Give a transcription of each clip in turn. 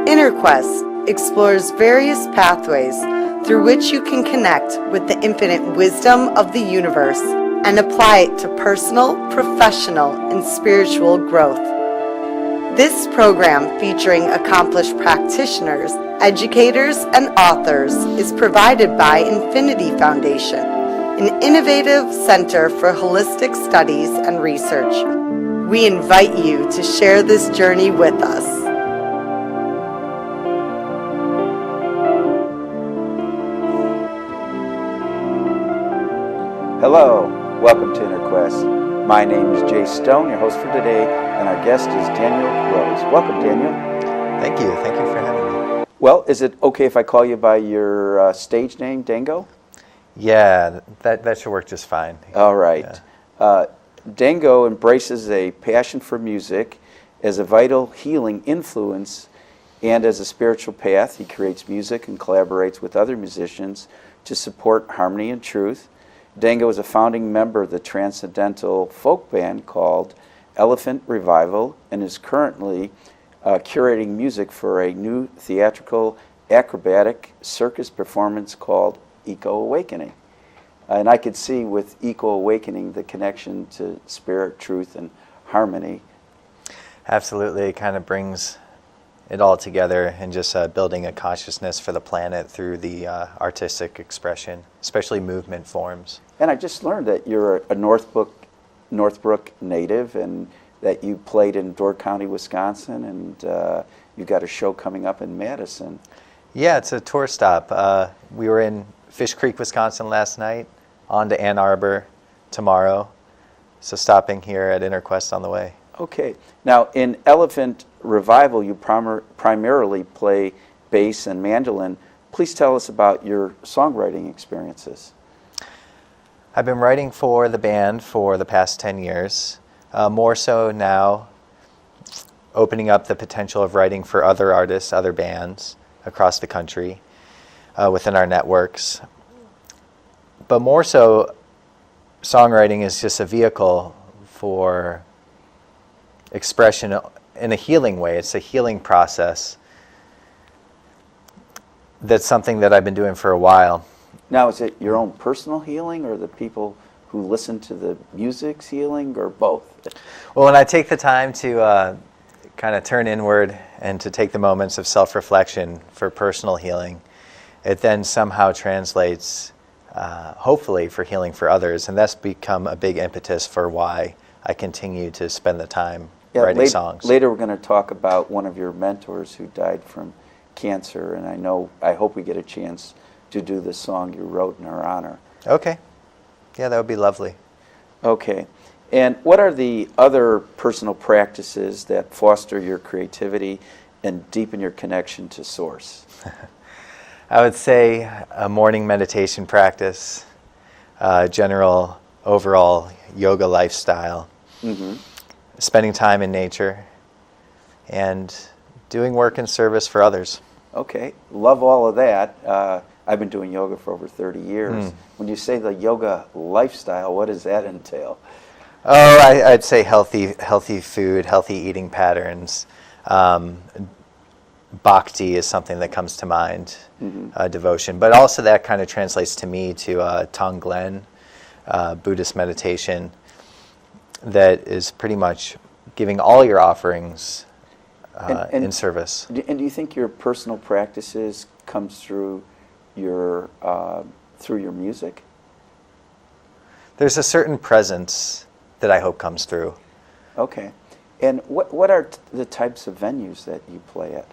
InnerQuest explores various pathways through which you can connect with the infinite wisdom of the universe and apply it to personal, professional, and spiritual growth. This program, featuring accomplished practitioners, educators, and authors, is provided by Infinity Foundation, an innovative center for holistic studies and research. We invite you to share this journey with us. Hello, welcome to InnerQuest. My name is Jay Stone, your host for today, and our guest is Daniel Rose. Welcome, Daniel. Thank you for having me. Well, is it okay if I call you by your stage name, Dango? Yeah, that should work just fine. All right. Yeah. Dango embraces a passion for music as a vital healing influence and as a spiritual path. He creates music and collaborates with other musicians to support harmony and truth. Dango is a founding member of the transcendental folk band called Elephant Revival and is currently curating music for a new theatrical acrobatic circus performance called Eco Awakening. And I could see with Eco Awakening the connection to spirit, truth, and harmony. Absolutely, it kind of brings it all together and just building a consciousness for the planet through the artistic expression, especially movement forms. And I just learned that you're a Northbrook native and that you played in Door County, Wisconsin, and you've got a show coming up in Madison. Yeah, it's a tour stop. We were in Fish Creek, Wisconsin last night, on to Ann Arbor tomorrow, so stopping here at InnerQuest on the way. Okay. Now, in Elephant Revival, you primarily play bass and mandolin. Please tell us about your songwriting experiences. I've been writing for the band for the past 10 years, more so now opening up the potential of writing for other artists, other bands across the country within our networks. But more so, songwriting is just a vehicle for expression in a healing way. It's a healing process. That's something that I've been doing for a while. Now, is it your own personal healing or the people who listen to the music's healing, or both? Well, when I take the time to kind of turn inward and to take the moments of self-reflection for personal healing, it then somehow translates, hopefully, for healing for others. And that's become a big impetus for why I continue to spend the time writing songs. Later we're going to talk about one of your mentors who died from cancer, and I hope we get a chance to do the song you wrote in her honor. Okay. Yeah, that would be lovely. Okay. And what are the other personal practices that foster your creativity and deepen your connection to Source? I would say a morning meditation practice, general overall yoga lifestyle, spending time in nature, and doing work in service for others. Okay, love all of that. I've been doing yoga for over 30 years. When you say the yoga lifestyle, what does that entail? Oh, I'd say healthy food, healthy eating patterns. Bhakti is something that comes to mind, devotion. But also that kind of translates to me to Tonglen, Buddhist meditation, that is pretty much giving all your offerings in service. And do you think your personal practices comes through your music? There's a certain presence that I hope comes through. Okay. And what are the types of venues that you play at?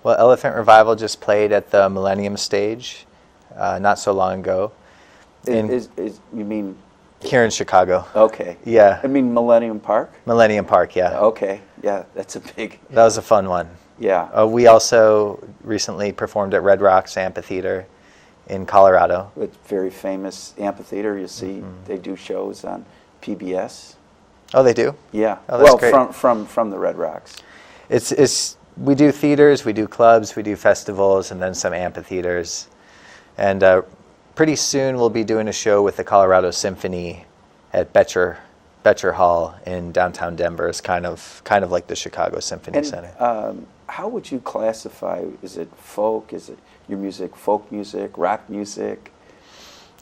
Well, Elephant Revival just played at the Millennium Stage not so long ago. You mean? Here in Chicago. Okay. Yeah. I mean Millennium Park? Millennium Park, yeah. Okay. Yeah, that's a big... That was a fun one. Yeah. We also recently performed at Red Rocks Amphitheater in Colorado. It's a very famous amphitheater. You see, they do shows on PBS. Oh, they do? Yeah. Oh, that's great. From the Red Rocks. We do theaters, we do clubs, we do festivals, and then some amphitheaters. And pretty soon we'll be doing a show with the Colorado Symphony at Betcher Betcher Hall in downtown Denver is kind of like the Chicago Symphony Center. How would you classify? Is it folk? Is it your music folk music, rock music?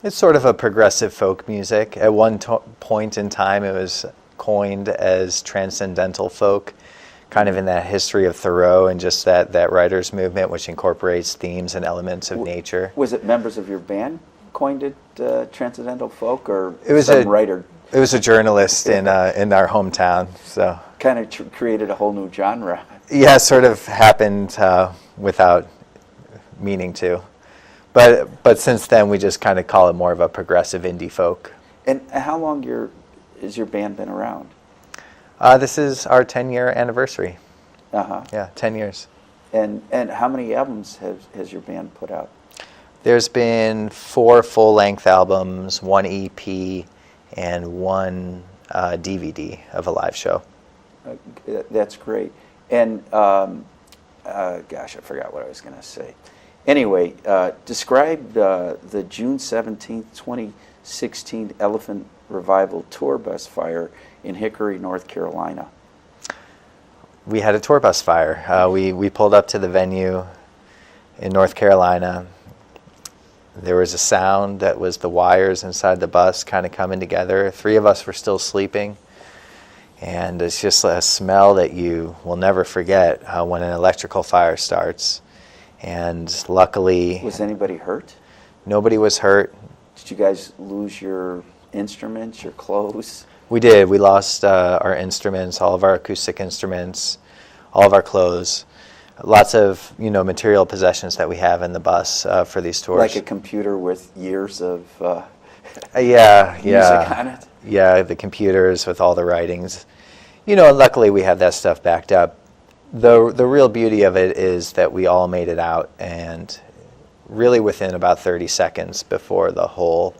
It's sort of a progressive folk music. At one point in time, it was coined as transcendental folk, kind of in that history of Thoreau and just that writer's movement, which incorporates themes and elements of nature. Was it members of your band coined it transcendental folk, or it was some writer? It was a journalist in our hometown, so kind of created a whole new genre. Yeah, sort of happened without meaning to, but since then we just kind of call it more of a progressive indie folk. And how long has your band been around? This is our 10-year anniversary. Yeah, 10 years. And how many albums has your band put out? There's been 4 full-length albums, 1 EP, and 1 DVD of a live show. That's great. And gosh, I forgot what I was going to say. Anyway, describe the June 17th, 2016 Elephant Revival tour bus fire in Hickory, North Carolina. We had a tour bus fire. We pulled up to the venue in North Carolina. There was a sound that was the wires inside the bus kind of coming together. 3 of us were still sleeping. And it's just a smell that you will never forget when an electrical fire starts. And luckily... Was anybody hurt? Nobody was hurt. Did you guys lose your instruments, your clothes? We did. We lost our instruments, all of our acoustic instruments, all of our clothes. Lots of material possessions that we have in the bus for these tours. Like a computer with years of music on it? Yeah, the computers with all the writings. Luckily we have that stuff backed up. The real beauty of it is that we all made it out, and really within about 30 seconds before the whole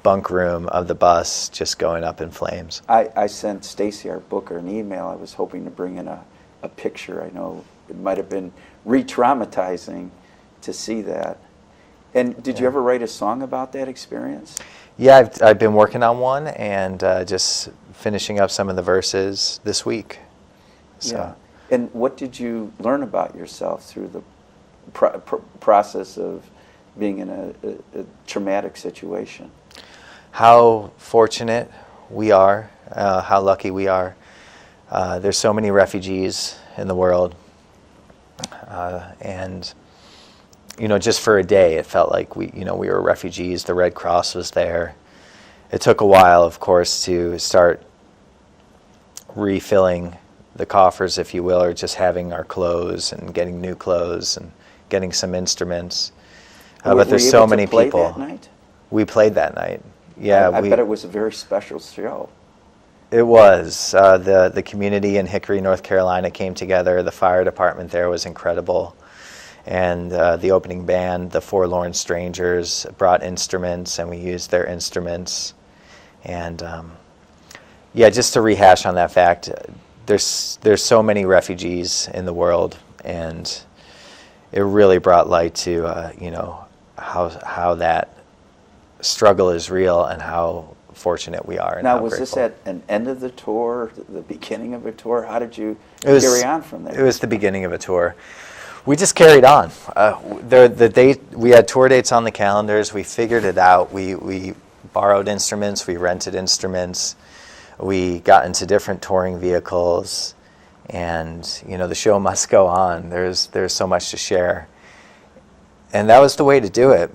bunk room of the bus just going up in flames. I sent Stacy, our booker, an email. I was hoping to bring in a picture. I know it might have been re-traumatizing to see that. And did you ever write a song about that experience? Yeah, I've been working on one and just finishing up some of the verses this week. So. Yeah. And what did you learn about yourself through the process of being in a traumatic situation? How fortunate we are, how lucky we are. There's so many refugees in the world, and just for a day, it felt like we were refugees. The Red Cross was there. It took a while, of course, to start refilling the coffers, if you will, or just having our clothes and getting new clothes and getting some instruments. But there's so many people. That night? We played that night. Yeah, I bet it was a very special show. It was. The community in Hickory, North Carolina came together. The fire department there was incredible. And the opening band, the Forlorn Strangers, brought instruments, and we used their instruments. And just to rehash on that fact, there's so many refugees in the world, and it really brought light to how that struggle is real and how fortunate we are. And now, how was grateful. this at an end of the tour, the beginning of a tour? How did you carry on from there? It was the beginning of a tour. We just carried on. The date, we had tour dates on the calendars. We figured it out. We borrowed instruments. We rented instruments. We got into different touring vehicles, and the show must go on. There's so much to share, and that was the way to do it.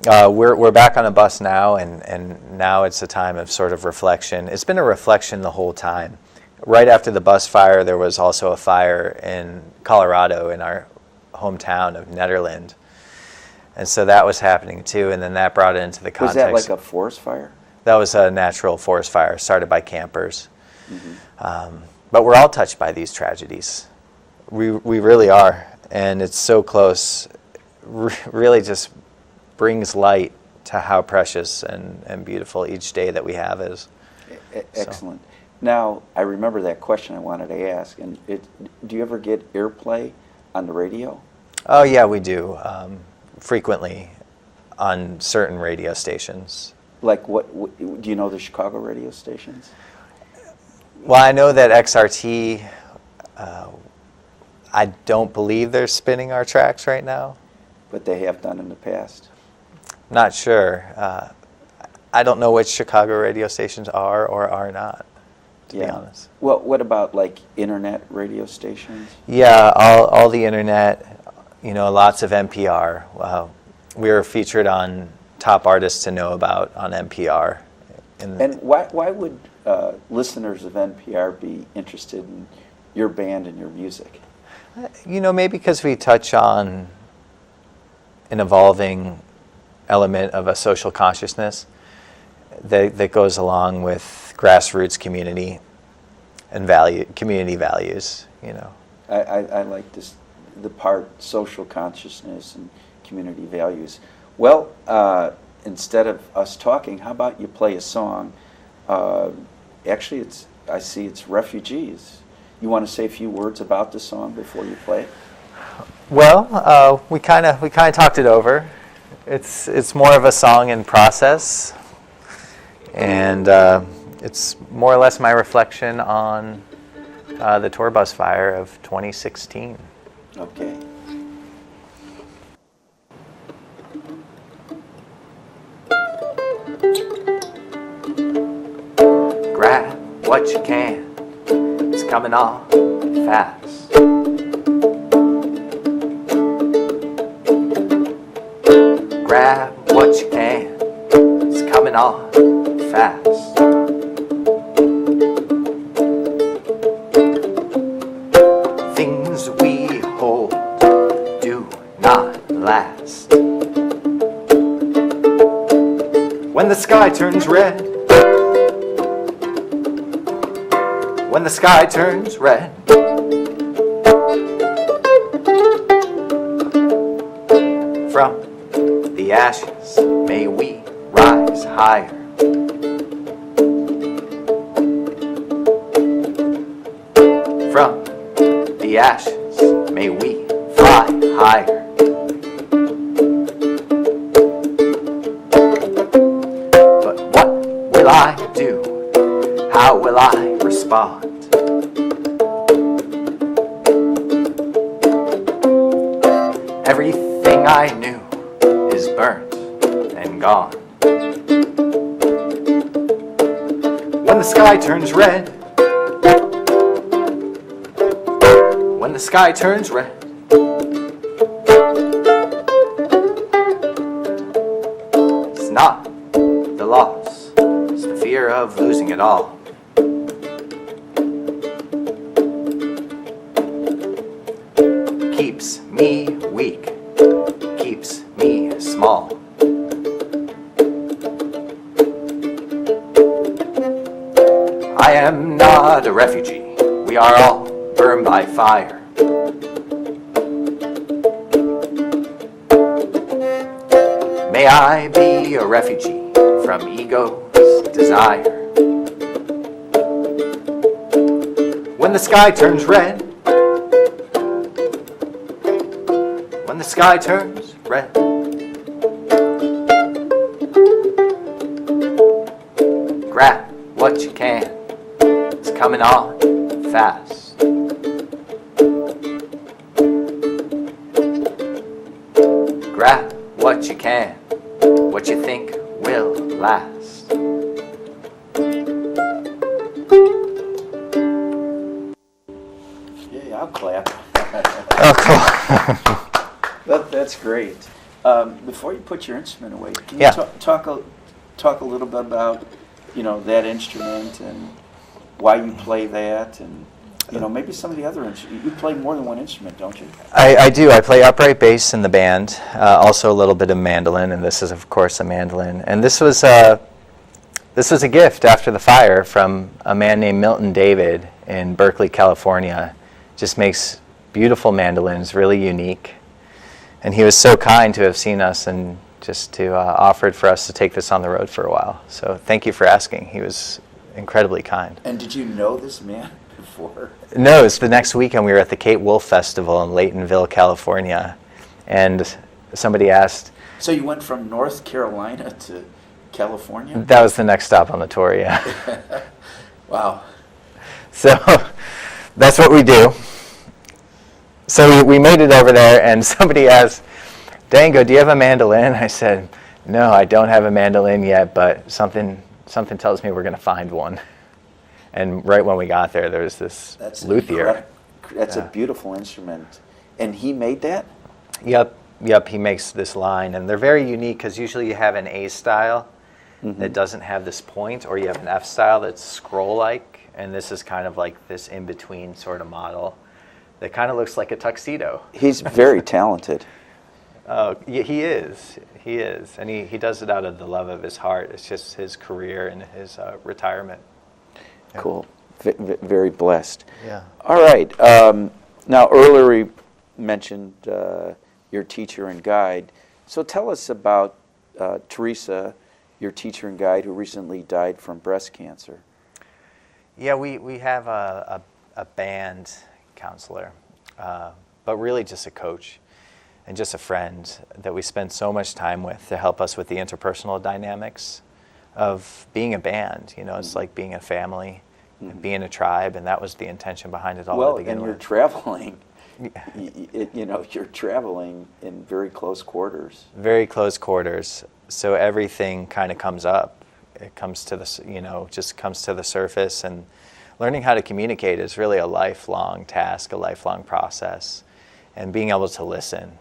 We're back on a bus now, and now it's a time of sort of reflection. It's been a reflection the whole time. Right after the bus fire, there was also a fire in Colorado, in our hometown of Nederland. And so that was happening too, and then that brought it into the context. Was that like a forest fire? That was a natural forest fire started by campers. Mm-hmm. But we're all touched by these tragedies. We really are, and it's so close. Really just brings light to how precious and beautiful each day that we have is. Excellent. So. Now, I remember that question I wanted to ask. And do you ever get airplay on the radio? Oh, yeah, we do. Frequently on certain radio stations. Like do you know the Chicago radio stations? Well, I know that XRT, I don't believe they're spinning our tracks right now. But they have done in the past. Not sure. I don't know which Chicago radio stations are or are not, to be honest. Well, what about like internet radio stations? Yeah, all the internet, lots of NPR. We were featured on Top Artists to Know About on NPR. And why would listeners of NPR be interested in your band and your music? Maybe because we touch on an evolving element of a social consciousness that goes along with grassroots community and community values. I like the part social consciousness and community values. Well, instead of us talking, how about you play a song? Actually, I see it's Refugees. You want to say a few words about the song before you play it? Well, we kind of talked it over. It's more of a song in process, and it's more or less my reflection on the tour bus fire of 2016. Okay. Grab what you can, it's coming on fast. Grab what you can, it's coming on fast. Things we hold do not last. When the sky turns red, when the sky turns red, from the ashes may we rise higher. From the ashes may we fly higher. But what will I do? How will I respond? Everything I knew is burnt and gone. When the sky turns red, when the sky turns red, it's not the loss, it's the fear of losing it all. Keeps me weak, keeps me small. I am not a refugee, we are all burned by fire. May I be a refugee from ego's desire. When the sky turns red, when the sky turns red, grab what you can, it's coming on fast. Grab what you can, what you think will last. Yeah, I'll clap. Oh, cool. That's great. Before you put your instrument away, can Yeah. you talk a little bit about that instrument and why you play that, and maybe some of the other instruments. You play more than one instrument, don't you? I do. I play upright bass in the band, also a little bit of mandolin, and this is, of course, a mandolin. And this was a gift after the fire from a man named Milton David in Berkeley, California. Just makes beautiful mandolins, really unique. And he was so kind to have seen us and just to offered for us to take this on the road for a while. So thank you for asking. He was incredibly kind. And did you know this man before? No, it's the next weekend. We were at the Kate Wolf Festival in Laytonville, California, and somebody asked. So you went from North Carolina to California? That was the next stop on the tour, yeah. Wow. So that's what we do. So we made it over there, and somebody asked, Dango, do you have a mandolin? I said, no, I don't have a mandolin yet, but something tells me we're going to find one. And right when we got there, there was this luthier. That's a beautiful instrument. And he made that? Yep, he makes this line. And they're very unique because usually you have an A style that doesn't have this point, or you have an F style that's scroll-like, and this is kind of like this in-between sort of model that kind of looks like a tuxedo. He's very talented. Oh, yeah, he is. And he does it out of the love of his heart. It's just his career and his retirement. Yeah. Cool. Very blessed. Yeah. All right. Now, earlier we mentioned your teacher and guide. So tell us about Teresa, your teacher and guide, who recently died from breast cancer. Yeah, we have a band counselor, but really just a coach and just a friend that we spend so much time with to help us with the interpersonal dynamics of being a band. You know, it's like being a family, and being a tribe, and that was the intention behind it all to begin with. Well, and you're traveling. You're traveling in very close quarters. Very close quarters. So everything kind of comes up. It comes to the, just comes to the surface, and learning how to communicate is really a lifelong task, a lifelong process, and being able to listen,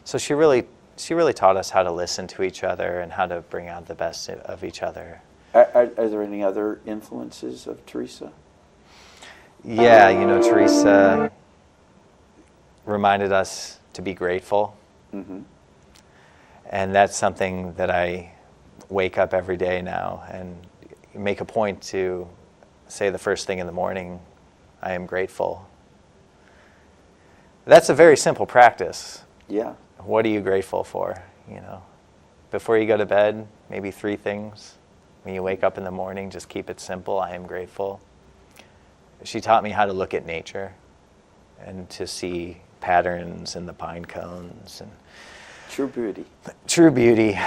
So she really taught us how to listen to each other and how to bring out the best of each other. Are there any other influences of Teresa? Yeah, Teresa reminded us to be grateful. And that's something that I wake up every day now and make a point to say the first thing in the morning, I am grateful. That's a very simple practice. Yeah. What are you grateful for? Before you go to bed, maybe 3 things. When you wake up in the morning, just keep it simple. I am grateful. She taught me how to look at nature and to see patterns in the pine cones and true beauty. True beauty.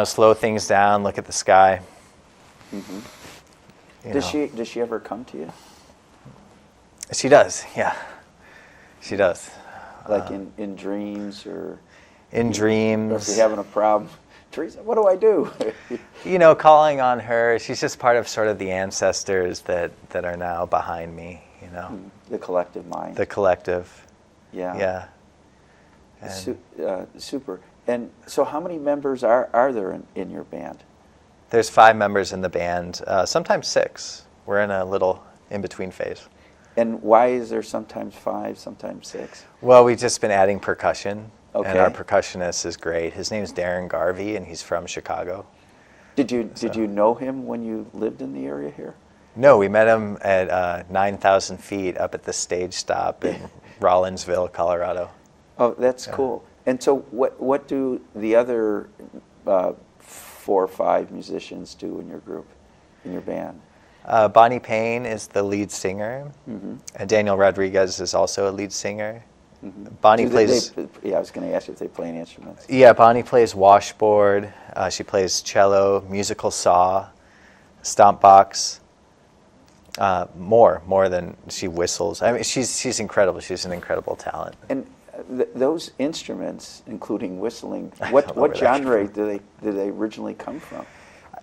Slow things down. Look at the sky. Does she ever come to you? She does. Yeah, she does. Like in dreams or? In dreams. Or if you're having a problem, Teresa, what do I do? Calling on her. She's just part of sort of the ancestors that are now behind me. The collective mind. The collective. Yeah. Super. And so how many members are there in your band? There's 5 members in the band, sometimes 6. We're in a little in-between phase. And why is there sometimes 5, sometimes 6? Well, we've just been adding percussion, okay. And our percussionist is great. His name's Darren Garvey, and he's from Chicago. Did you know him when you lived in the area here? No, we met him at 9,000 feet up at the stage stop in Rawlinsville, Colorado. Oh, that's cool. And so what do the other 4 or 5 musicians do in your group, in your band? Bonnie Payne is the lead singer. And Daniel Rodriguez is also a lead singer. Bonnie plays... I was going to ask you if they play any instruments. Yeah, Bonnie plays washboard. She plays cello, musical saw, stomp box. More than she whistles. I mean, she's incredible. She's an incredible talent. And those instruments, including whistling, what genre do they originally come from?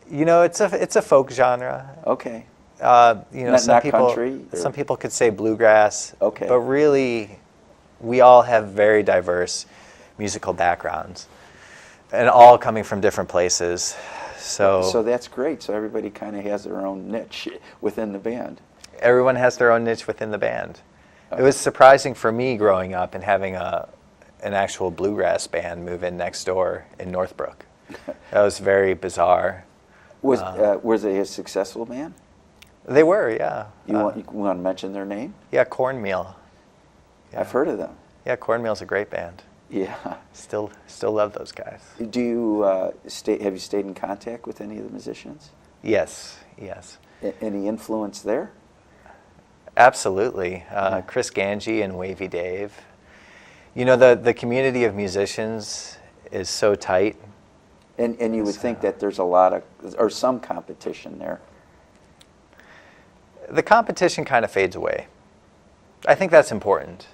It's a folk genre. Okay. Some people could say bluegrass. Okay. But really, we all have very diverse musical backgrounds, and all coming from different places. So that's great. So everybody kind of has their own niche within the band. Everyone has their own niche within the band. It was surprising for me growing up and having an actual bluegrass band move in next door in Northbrook. That was very bizarre. Was they a successful band? They were, yeah. You want to mention their name? Yeah, Cornmeal. Yeah. I've heard of them. Yeah, Cornmeal's a great band. Yeah. Still love those guys. Do you have you stayed in contact with any of the musicians? Yes. Any influence there? Absolutely. Chris Ganji and Wavy Dave. The community of musicians is so tight And you would think that there's a lot of, or some competition there. The competition kind of fades away. I think that's important.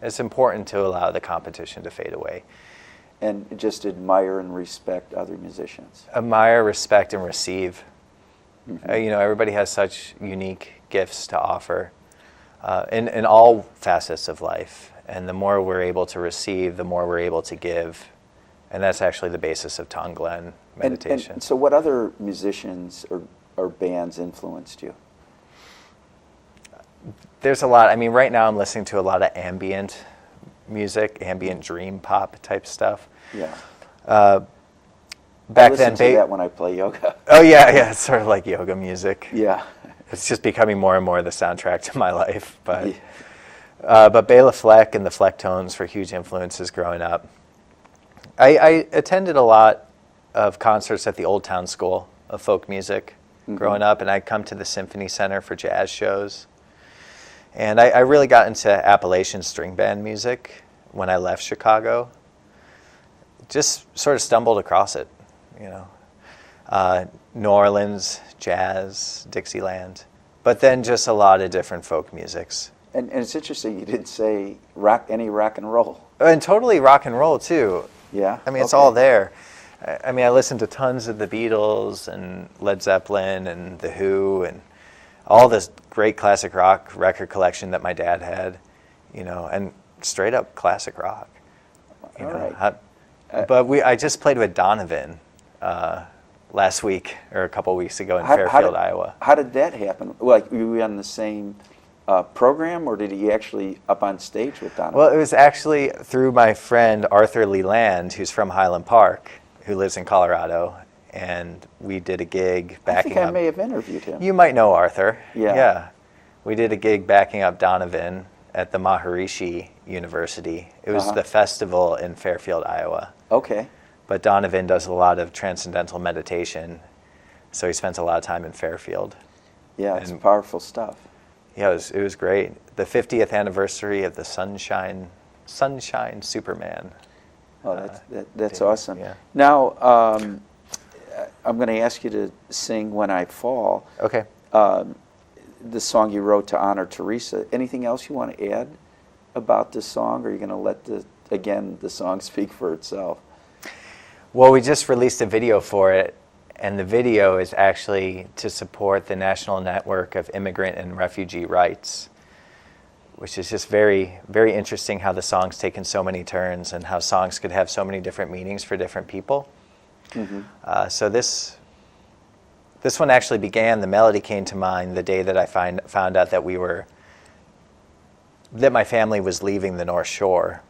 It's important to allow the competition to fade away. And just admire and respect other musicians. Admire, respect, and receive. Mm-hmm. Everybody has such unique gifts to offer in all facets of life. And the more we're able to receive, the more we're able to give. And that's actually the basis of Tonglen meditation. And so what other musicians or bands influenced you? There's a lot. I mean, right now I'm listening to a lot of ambient music, ambient dream pop type stuff. Yeah. Back I listen to that when I play yoga. Oh yeah, it's sort of like yoga music. Yeah. It's just becoming more and more the soundtrack to my life. But Bela Fleck and the Flecktones were huge influences growing up. I attended a lot of concerts at the Old Town School of Folk Music growing up, and I'd come to the Symphony Center for jazz shows. And I really got into Appalachian string band music when I left Chicago. Just sort of stumbled across it, New Orleans, jazz, Dixieland, but then just a lot of different folk musics. And it's interesting you didn't say any rock and roll. And totally rock and roll too. Yeah? I mean, it's all there. I mean, I listened to tons of the Beatles and Led Zeppelin and The Who and all this great classic rock record collection that my dad had, and straight up classic rock. Right. I just played with Donovan last week or a couple weeks ago in Fairfield, Iowa. How did that happen? Like, were we on the same program, or did he actually up on stage with Donovan? Well, it was actually through my friend Arthur Leland, who's from Highland Park, who lives in Colorado, and we did a gig backing up. I think I may have interviewed him. You might know Arthur. Yeah. We did a gig backing up Donovan at the Maharishi University. It was the festival in Fairfield, Iowa. Okay. But Donovan does a lot of transcendental meditation, so he spends a lot of time in Fairfield. Yeah, it's powerful stuff. Yeah, it was great. The 50th anniversary of the Sunshine Superman. Oh, that's awesome. Yeah. Now, I'm going to ask you to sing When I Fall. Okay. The song you wrote to honor Teresa. Anything else you want to add about this song, or are you going to let the song speak for itself? Well, we just released a video for it, and the video is actually to support the National Network of Immigrant and Refugee Rights, which is just very, very interesting how the song's taken so many turns and how songs could have so many different meanings for different people. Mm-hmm. So this one actually began, the melody came to mind the day that I found out that my family was leaving the North Shore,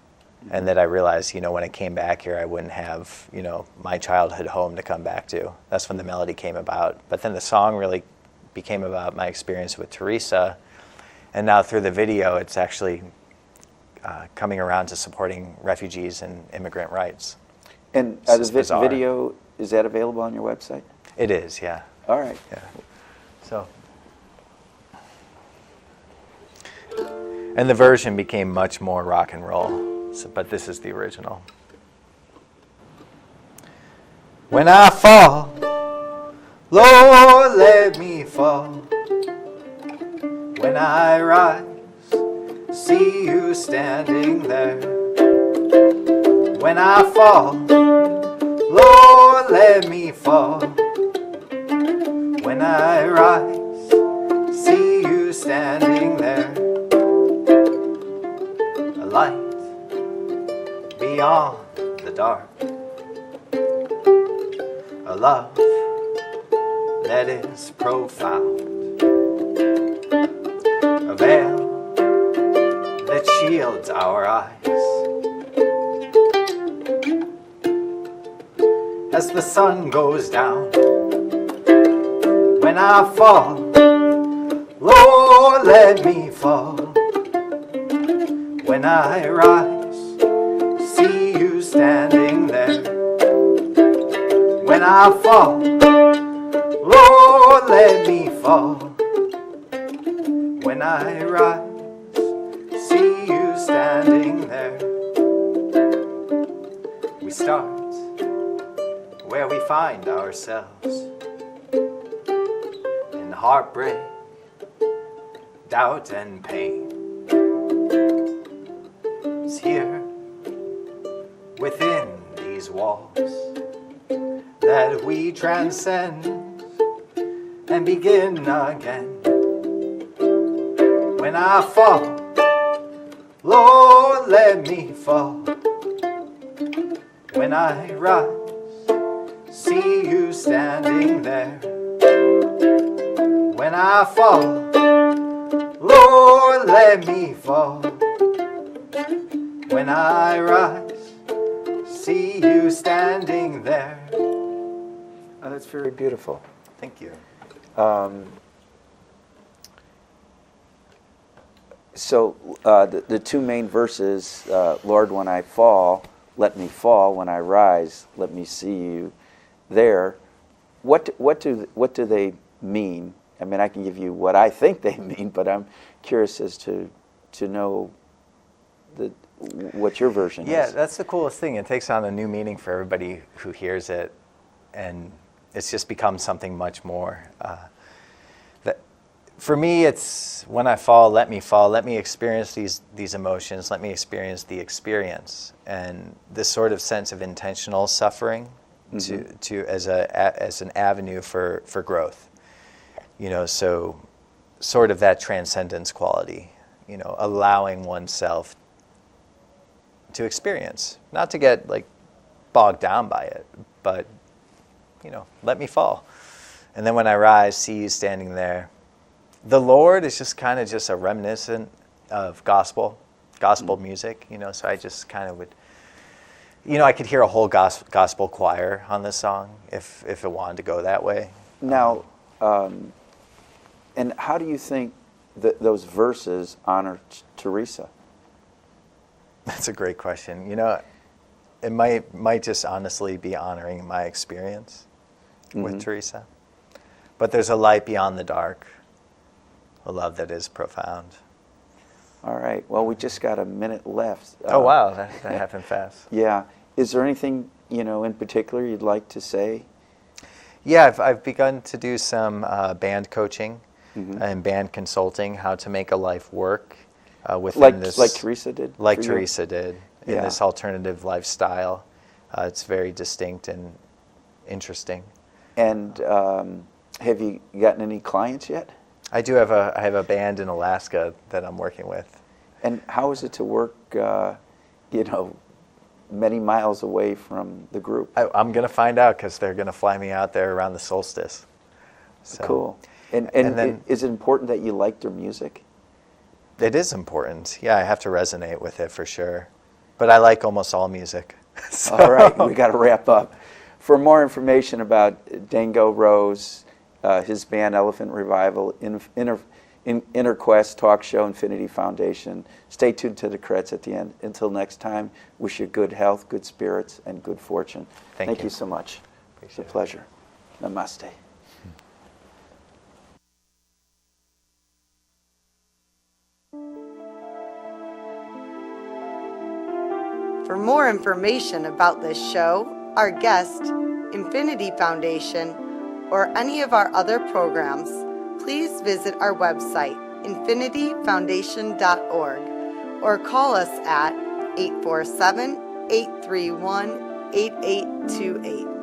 and that I realized, when I came back here, I wouldn't have, my childhood home to come back to. That's when the melody came about. But then the song really became about my experience with Teresa, and now through the video, it's actually coming around to supporting refugees and immigrant rights. And the video, is that available on your website? It is, yeah. All right. Yeah. So, and the version became much more rock and roll. But this is the original. When I fall, Lord, let me fall. When I rise, see you standing there. When I fall, Lord, let me fall. When I rise, see you standing there. A light beyond the dark, a love that is profound, a veil that shields our eyes. As the sun goes down, when I fall, Lord, let me fall. When I rise, see you standing there. When I fall, Lord, let me fall. When I rise, see you standing there. We start where we find ourselves in heartbreak, doubt, and pain. It's here within these walls that we transcend and begin again. When I fall, Lord, let me fall. When I rise, see you standing there. When I fall, Lord, let me fall. When I rise, see you standing there. Oh, that's very beautiful. Thank you. So the two main verses, Lord, when I fall, let me fall. When I rise, let me see you there. What do they mean? I mean, I can give you what I think they mean, but I'm curious as to know what your version is. Yeah, that's the coolest thing. It takes on a new meaning for everybody who hears it, and it's just become something much more. For me, it's when I fall, let me experience these emotions, let me experience the experience, and this sort of sense of intentional suffering to as an avenue for growth. You know, so sort of that transcendence quality, you know, allowing oneself to experience, not to get like bogged down by it, but, you know, let me fall. And then when I rise, see you standing there. The Lord is just kind of just a reminiscent of gospel music, you know, so I just kind of would, you know, I could hear a whole gospel choir on this song if it wanted to go that way. Now, and how do you think that those verses honor Teresa? That's a great question. You know, it might just honestly be honoring my experience with Teresa. But there's a light beyond the dark, a love that is profound. All right. Well, we just got a minute left. Oh, wow. That happened fast. Yeah. Is there anything, you know, in particular you'd like to say? Yeah, I've begun to do some band coaching and band consulting, how to make a life work within this. Like Teresa did? Like Teresa did in Yeah. this alternative lifestyle. It's very distinct and interesting. And have you gotten any clients yet? I have a band in Alaska that I'm working with. And how is it to work, you know, many miles away from the group? I'm going to find out because they're going to fly me out there around the solstice. So, cool. And then, is it important that you like their music? It is important. Yeah, I have to resonate with it for sure. But I like almost all music. So. All right, we got to wrap up. For more information about Dango Rose, his band Elephant Revival, Inner Quest Talk Show, Infinity Foundation, stay tuned to the credits at the end. Until next time, wish you good health, good spirits, and good fortune. Thank you so much. It's a pleasure. Namaste. For more information about this show, our guest, Infinity Foundation, or any of our other programs, please visit our website, infinityfoundation.org, or call us at 847-831-8828.